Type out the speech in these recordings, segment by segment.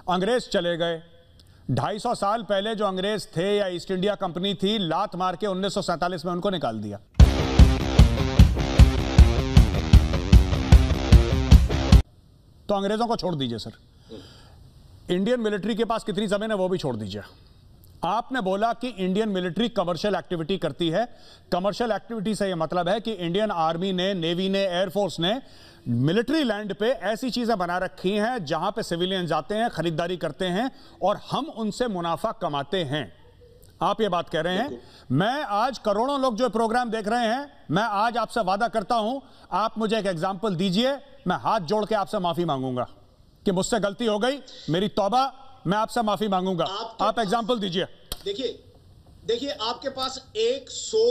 अंग्रेज चले गए, 250 साल पहले जो अंग्रेज थे या ईस्ट इंडिया कंपनी थी, लात मार के 1947 में उनको निकाल दिया। तो अंग्रेजों को छोड़ दीजिए सर, इंडियन मिलिट्री के पास कितनी जमीन है वो भी छोड़ दीजिए। आपने बोला कि इंडियन मिलिट्री कमर्शियल एक्टिविटी करती है। कमर्शियल एक्टिविटी से यह मतलब है कि इंडियन आर्मी ने, नेवी ने, एयरफोर्स ने मिलिट्री लैंड पे ऐसी चीजें बना रखी हैं जहां पे सिविलियन जाते हैं, खरीदारी करते हैं और हम उनसे मुनाफा कमाते हैं। आप ये बात कह रहे हैं। मैं आज करोड़ों लोग जो प्रोग्राम देख रहे हैं, मैं आज आपसे वादा करता हूं, आप मुझे एक एग्जाम्पल दीजिए, मैं हाथ जोड़ के आपसे माफी मांगूंगा कि मुझसे गलती हो गई, मेरी तौबा, मैं आपसे माफी मांगूंगा। आप एग्जाम्पल दीजिए। देखिए आपके पास 100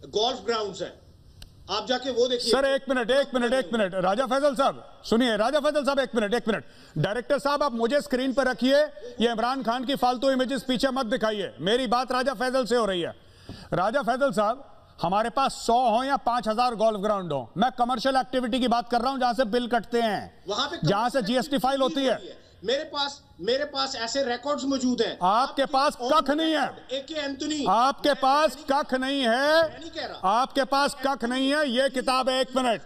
गोल्फ ग्राउंड्स हैं, आप जाके वो देखिए। सर एक मिनट राजा फैजल साहब सुनिए, राजा फैजल साहब एक मिनट। डायरेक्टर साहब आप मुझे स्क्रीन पर रखिए, ये इमरान खान की फालतू इमेजेस पीछे मत दिखाइए। मेरी बात राजा फैजल से हो रही है। राजा फैजल साहब, हमारे पास 100 हो या 5000 गोल्फ ग्राउंड हो, मैं कमर्शियल एक्टिविटी की बात कर रहा हूं जहां से बिल कटते हैं, वहां पे जहां से जीएसटी फाइल होती है। मेरे पास ऐसे रिकॉर्ड्स मौजूद हैं। आपके पास कख नहीं है, एके एंथोनी, आपके पास कख नहीं है, मैं नहीं कह रहा आपके पास कख नहीं है। ये किताब है, एक मिनट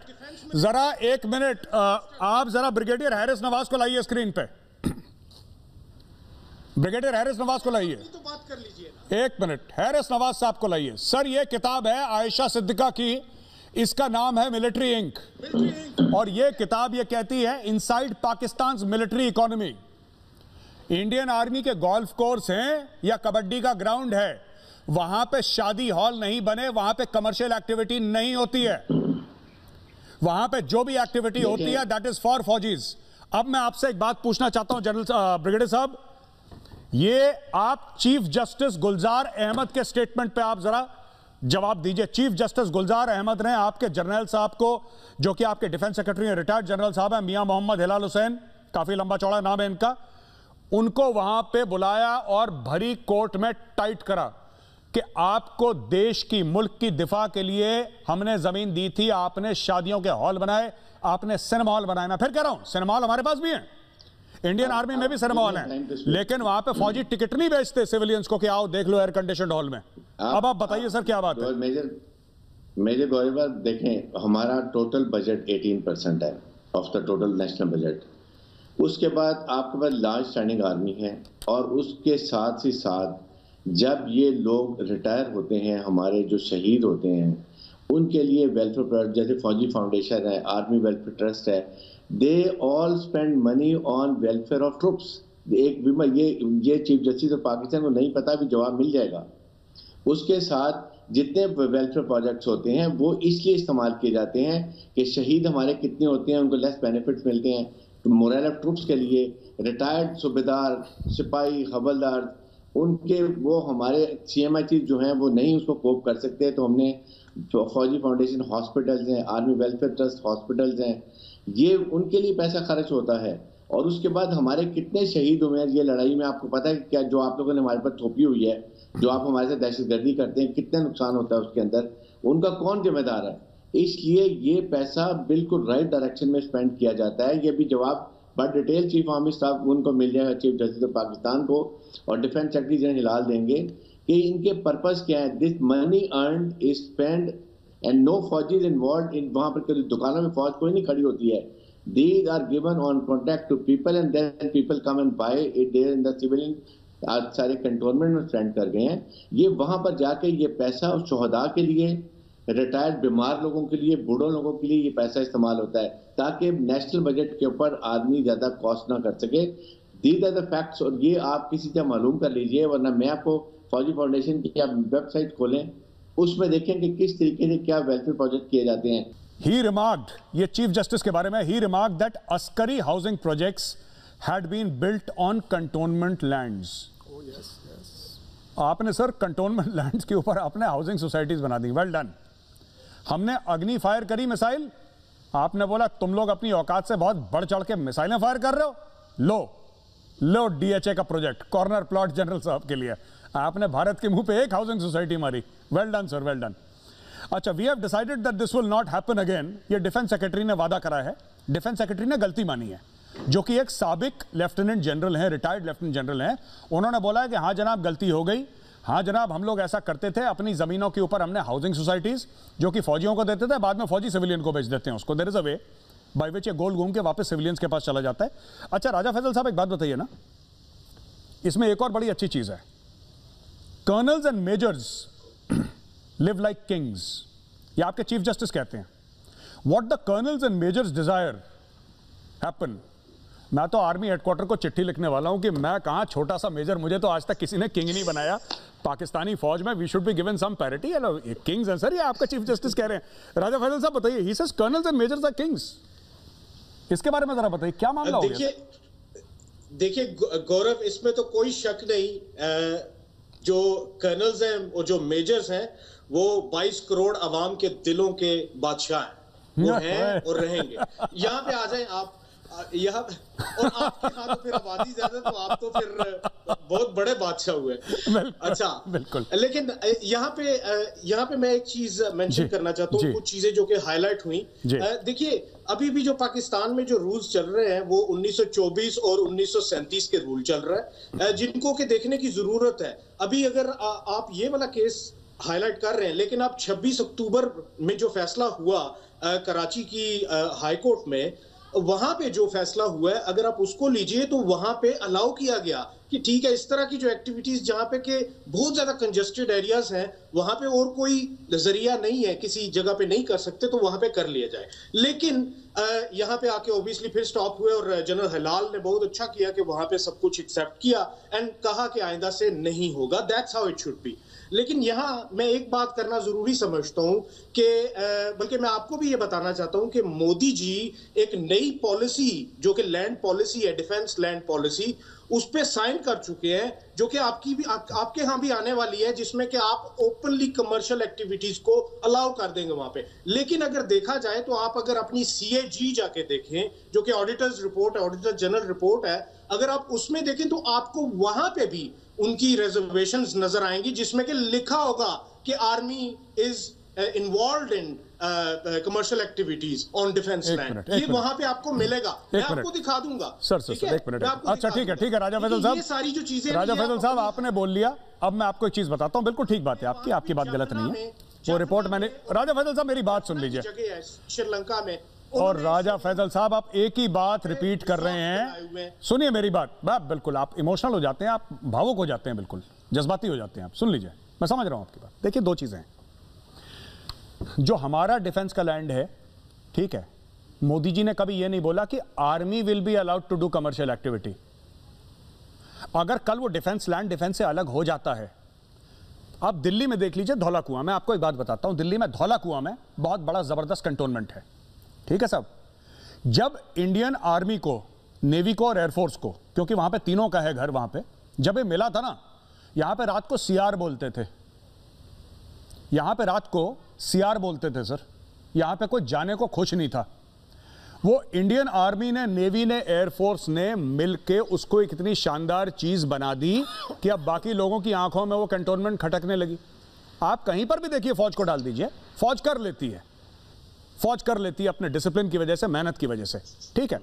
जरा, एक मिनट, आप जरा ब्रिगेडियर हैरिस नवाज को लाइए स्क्रीन पे, ब्रिगेडियर हैरिस नवाज को लाइए, तो बात कर लीजिए ना। एक मिनट, हैरिस नवाज साहब को लाइए। सर ये किताब है आयशा सिद्दीका की, इसका नाम है मिलिट्री इंक, और ये किताब ये कहती है inside Pakistan military economy. Indian army के गोल्फ कोर्स हैं या कबड्डी का ग्राउंड है, वहां पे शादी हॉल नहीं बने, वहां पे कमर्शियल एक्टिविटी नहीं होती है, वहां पे जो भी एक्टिविटी होती है दैट इज फॉर फौजीज। अब मैं आपसे एक बात पूछना चाहता हूं जनरल ब्रिगेडियर साहब, ये आप चीफ जस्टिस गुलजार अहमद के स्टेटमेंट पे आप जरा जवाब दीजिए। चीफ जस्टिस गुलजार अहमद ने आपके जनरल साहब को, जो कि आपके डिफेंस सेक्रेटरी हैं, रिटायर्ड जनरल साहब हैं, मियां मोहम्मद हिलाल हुसैन, काफी लंबा चौड़ा नाम है इनका, उनको वहां पे बुलाया और भरी कोर्ट में टाइट करा कि आपको देश की, मुल्क की दिफा के लिए हमने जमीन दी थी, आपने शादियों के हॉल बनाए, आपने सिनेमा हॉल बनाए। मैं फिर कह रहा हूं, सिनेमा हॉल हमारे पास भी है, इंडियन आर्मी में भी सिनेमा हॉल है, लेकिन वहां पे फौजी टिकट नहीं बेचते सिविलियंस को कि आओ देख लो एयर कंडीशन हॉल में। अब आप बताइए सर क्या बात है। मेजर गौरव, देखें हमारा टोटल बजट 18% है of the total national budget. उसके बाद आपके पास लार्ज स्टैंडिंग आर्मी है, और उसके साथ ही साथ जब ये लोग रिटायर होते हैं, हमारे जो शहीद होते हैं, उनके लिए वेलफेयर प्रोजेक्ट जैसे फौजी फाउंडेशन है, आर्मी वेलफेयर ट्रस्ट है, they all spend money on welfare of troops. ये चीफ जस्टिस ऑफ पाकिस्तान को नहीं पता, भी जवाब मिल जाएगा। उसके साथ जितने वेलफेयर प्रोजेक्ट्स होते हैं वो इसलिए इस्तेमाल किए जाते हैं कि शहीद हमारे कितने होते हैं, उनको लेस बेनिफिट्स मिलते हैं, तो मोरल ऑफ ट्रूप्स के लिए रिटायर्ड सूबेदार, सिपाही, हवलदार, उनके वो हमारे CMI चीज जो हैं वो नहीं उसको कोप कर सकते, तो हमने फौजी फाउंडेशन हॉस्पिटल्स हैं, आर्मी वेलफेयर ट्रस्ट हॉस्पिटल्स हैं, ये उनके लिए पैसा खर्च होता है। और उसके बाद हमारे कितने शहीद हुए हैं ये लड़ाई में, आपको पता है क्या, जो आप लोगों ने हमारे पर थोपी हुई है, जो आप हमारे साथ दहशतगर्दी करते हैं, कितना नुकसान होता है उसके अंदर, उनका कौन जिम्मेदार है? इसलिए ये पैसा बिल्कुल राइट डायरेक्शन में स्पेंड किया जाता है। ये भी जवाब बड़ा डिटेल चीफ आर्मी स्टाफ उनको मिल जाएगा, चीफ जस्टिस ऑफ पाकिस्तान को और डिफेंस सेक्रेटरी जनरल हिलाल देंगे कि इनके पर्पस क्या है। This money earned is spend and no फौजीज इन्वॉल्व इन, वहां पर दुकानों में फौज कोई नहीं खड़ी होती है। These are given on contract to people and then people come and buy it there in the civilian। आज सारे कंटोनमेंट में स्पेंड कर गए हैं। ये वहां पर जाके ये पैसा शोहदा के लिए, रिटायर्ड बीमार लोगों के लिए, बूढ़ों लोगों के लिए ये पैसा इस्तेमाल होता है, ताकि नेशनल बजट के ऊपर आदमी ज्यादा कॉस्ट ना कर सके। These are the facts, और ये आप किसी से मालूम कर लीजिए, वरना मैं आपको फौजी फाउंडेशन की आप वेबसाइट खोलें, उसमें देखें कि किस तरीके से क्या वेलफेयर प्रोजेक्ट किए जाते हैं। He remarked, ये चीफ जस्टिस के बारे में, he remarked that Askari housing projects had been built on cantonment lands। Oh yes, yes। आपने सर कंटोनमेंट लैंड्स के ऊपर अपने हाउसिंग सोसाइटीज बना दी, वेल डन। हमने अग्नि फायर करी मिसाइल, आपने बोला तुम लोग अपनी औकात से बहुत बढ़ चढ़ के मिसाइलें फायर कर रहे हो, लो DHA का प्रोजेक्ट, कॉर्नर प्लॉट जनरल साहब के लिए, आपने भारत के मुंह पे एक हाउसिंग सोसाइटी मारी, well done sir, well done. अच्छा, we have decided that this will not happen again, ये डिफेंस सेक्रेटरी ने वादा करा है, डिफेंस सेक्रेटरी ने गलती मानी है। जो कि एक साबिक लेफ्टिनेंट जनरल हैं, रिटायर्ड लेफ्टिनेंट जनरल हैं, उन्होंने बोला है कि हाँ जनाब गलती हो गई, हाँ जनाब हम लोग ऐसा करते थे, अपनी ज़मीनों के ऊपर हमने हाउसिंग सोसाइटीज़ जो कि फौजियों को देते थे, बाद में फौजी सिविलियन को बेच देते हैं उसको। There is a way by which ये गोल्ड घूम के वापस सिविलियंस के पास चला जाता है। अच्छा राजा फैसल साहब एक बात बताइए ना, इसमें एक और बड़ी अच्छी चीज़ है, colonels and majors live like kings, ये आपके चीफ जस्टिस कहते हैं। What the colonels and majors desire happen. मैं तो आर्मी हेडक्वार्टर को चिट्ठी लिखने वाला हूं कि मैं कहां छोटा सा मेजर, मुझे तो आज तक किसी ने किंग नहीं बनाया पाकिस्तानी फौज में, we should be given some parity. Hello kings हैं सर, ये आपका चीफ जस्टिस कह रहे हैं। राजा फैसल साहब बताइए, he says colonels and majors are kings, इसके बारे में जरा बताइए क्या मामला हो गया? देखिए गौरव, इसमें तो कोई शक नहीं, जो कर्नल्स हैं और जो मेजर्स हैं वो 22 करोड़ अवाम के दिलों के बादशाह हैं, वो हैं और रहेंगे। यहाँ पे आ जाएं आप, यहाँ और आपके यहाँ तो फिर आबादी ज्यादा, तो आप तो फिर बहुत बड़े बादशाह हुए। अच्छा बिल्कुल। लेकिन यहाँ पे मैं एक चीज मेंशन करना चाहता हूँ, कुछ चीजें जो कि हाईलाइट हुई। देखिए अभी भी जो पाकिस्तान में जो रूल्स चल रहे हैं वो 1924 और 1937 के रूल चल रहे हैं, जिनको के देखने की जरूरत है। अभी अगर आप ये वाला केस हाईलाइट कर रहे हैं, लेकिन आप 26 अक्टूबर में जो फैसला हुआ कराची की हाई कोर्ट में, वहां पे जो फैसला हुआ है अगर आप उसको लीजिए तो वहां पे अलाउ किया गया कि ठीक है, इस तरह की जो एक्टिविटीज जहां पे के बहुत ज्यादा कंजेस्टेड एरियाज हैं, वहां पे और कोई जरिया नहीं है, किसी जगह पे नहीं कर सकते, तो वहां पे कर लिया जाए। लेकिन यहाँ पे आके ऑब्वियसली फिर स्टॉप हुए और जनरल हिलाल ने बहुत अच्छा किया कि वहां पे सब कुछ एक्सेप्ट किया एंड कहा कि आइंदा से नहीं होगा, that's how it should be. लेकिन यहाँ मैं एक बात करना जरूरी समझता हूं कि बल्कि मैं आपको भी ये बताना चाहता हूं कि मोदी जी एक नई पॉलिसी जो कि लैंड पॉलिसी है, डिफेंस लैंड पॉलिसी, उस पे साइन कर चुके हैं, जो कि आपके यहाँ भी आने वाली है, जिसमें कि आप ओपनली कमर्शियल एक्टिविटीज को अलाउ कर देंगे वहां पे। लेकिन अगर देखा जाए तो आप अगर अपनी CAG जाके देखें, जो कि ऑडिटर्स रिपोर्ट है, ऑडिटर जनरल रिपोर्ट है, अगर आप उसमें देखें तो आपको वहां पे भी उनकी रिजर्वेशंस नजर आएंगी, जिसमें कि लिखा होगा कि army is involved in commercial activities on defence land. ये वहां पे आपको मिलेगा, मैं आपको दिखा दूंगा। सर एक मिनट, अच्छा ठीक है राजा फैसल साहब, ये सारी जो चीजें, राजा फैसल साहब आपने बोल लिया, अब मैं आपको एक चीज बताता हूं, बिल्कुल ठीक बात है आपकी बात गलत नहीं है। वो रिपोर्ट मैंने, राजा फैसल साहब मेरी बात सुन लीजिए, श्रीलंका में, और राजा फैसल साहब आप एक ही बात रिपीट कर रहे हैं, सुनिए मेरी बात, बिल्कुल आप इमोशनल हो जाते हैं, आप भावुक हो जाते हैं, बिल्कुल जज्बाती हो जाते हैं आप, सुन लीजिए मैं समझ रहा हूं आपकी बात। देखिए दो चीजें हैं, जो हमारा डिफेंस का लैंड है, ठीक है, मोदी जी ने कभी यह नहीं बोला कि army will be allowed to do commercial activity. अगर कल वो डिफेंस लैंड डिफेंस से अलग हो जाता है, आप दिल्ली में देख लीजिए धौला कुआं, मैं आपको एक बात बताता हूं, दिल्ली में धौला कुआं में बहुत बड़ा जबरदस्त कंटोनमेंट है, ठीक है साहब। जब इंडियन आर्मी को, नेवी को और एयरफोर्स को, क्योंकि वहां पे तीनों का है घर वहां पे, जब ये मिला था ना, यहां पे रात को CR बोलते थे, यहां पे रात को CR बोलते थे सर, यहां पे कोई जाने को खुश नहीं था। वो इंडियन आर्मी ने, नेवी ने, एयरफोर्स ने मिलके उसको एक इतनी शानदार चीज बना दी कि अब बाकी लोगों की आंखों में वो कंटोनमेंट खटकने लगी। आप कहीं पर भी देखिए, फौज को डाल दीजिए, फौज कर लेती है, फौज कर लेती है अपने डिसिप्लिन की वजह से, मेहनत की वजह से, ठीक है।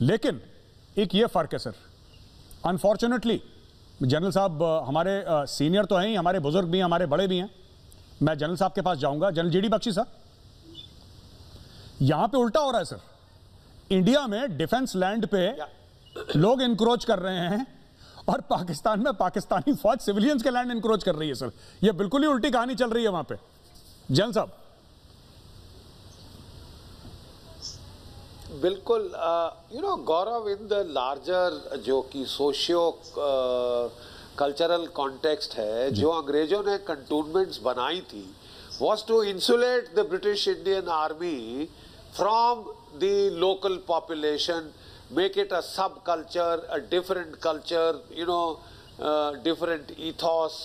लेकिन एक ये फर्क है सर, अनफॉर्चुनेटली जनरल साहब हमारे सीनियर तो हैं ही, हमारे बुजुर्ग भी हैं, हमारे बड़े भी हैं, मैं जनरल साहब के पास जाऊंगा, जनरल GD बख्शी साहब, यहां पे उल्टा हो रहा है सर, इंडिया में डिफेंस लैंड पे लोग इंक्रोच कर रहे हैं और पाकिस्तान में पाकिस्तानी फौज सिविलियंस के लैंड इंक्रोच कर रही है सर, ये बिल्कुल ही उल्टी कहानी चल रही है वहां पे। जनरल साहब बिल्कुल, गौरव, इन द लार्जर जो कि सोशियो कल्चरल कॉन्टेक्स्ट है, जो अंग्रेजों ने कंटोनमेंट्स बनाई थी, was to insulate the British Indian Army from the local population, make it a subculture, a different culture, different ethos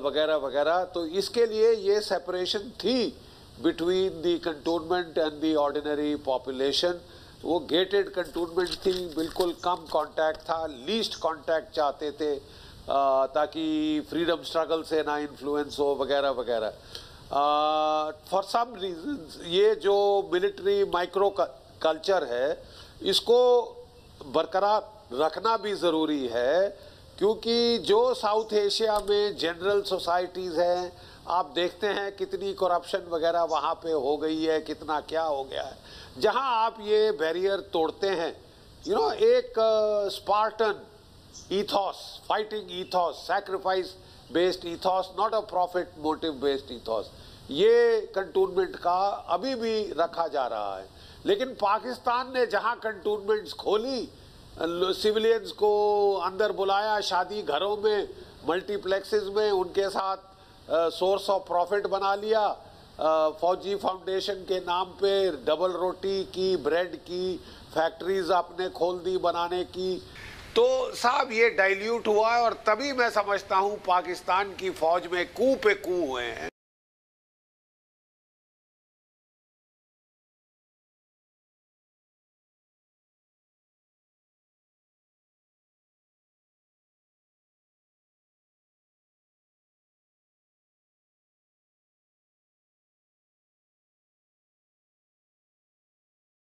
वगैरह वगैरह। तो इसके लिए ये सेपरेशन थी between the cantonment and the ordinary population। वो गेटेड कंटोनमेंट थी, बिल्कुल कम कांटेक्ट था, लीस्ट कांटेक्ट चाहते थे ताकि फ्रीडम स्ट्रगल से ना इन्फ्लुएंस हो वगैरह वगैरह। फॉर सम रीजंस ये जो मिलिट्री माइक्रो कल्चर है, इसको बरकरार रखना भी ज़रूरी है, क्योंकि जो साउथ एशिया में जनरल सोसाइटीज़ हैं, आप देखते हैं कितनी करप्शन वगैरह वहाँ पे हो गई है, कितना क्या हो गया है। जहाँ आप ये बैरियर तोड़ते हैं, एक Spartan ethos, fighting ethos, sacrifice based ethos, not a profit motive based ethos, ये कंटोनमेंट का अभी भी रखा जा रहा है। लेकिन पाकिस्तान ने जहां कंटोनमेंट्स खोली, सिविलियंस को अंदर बुलाया, शादी घरों में, मल्टीप्लेक्सेस में उनके साथ सोर्स ऑफ प्रॉफिट बना लिया, फौजी फाउंडेशन के नाम पे डबल रोटी की, ब्रेड की फैक्ट्रीज आपने खोल दी बनाने की। तो साहब ये डाइल्यूट हुआ है, और तभी मैं समझता हूँ पाकिस्तान की फौज में कू पे कू हुए हैं।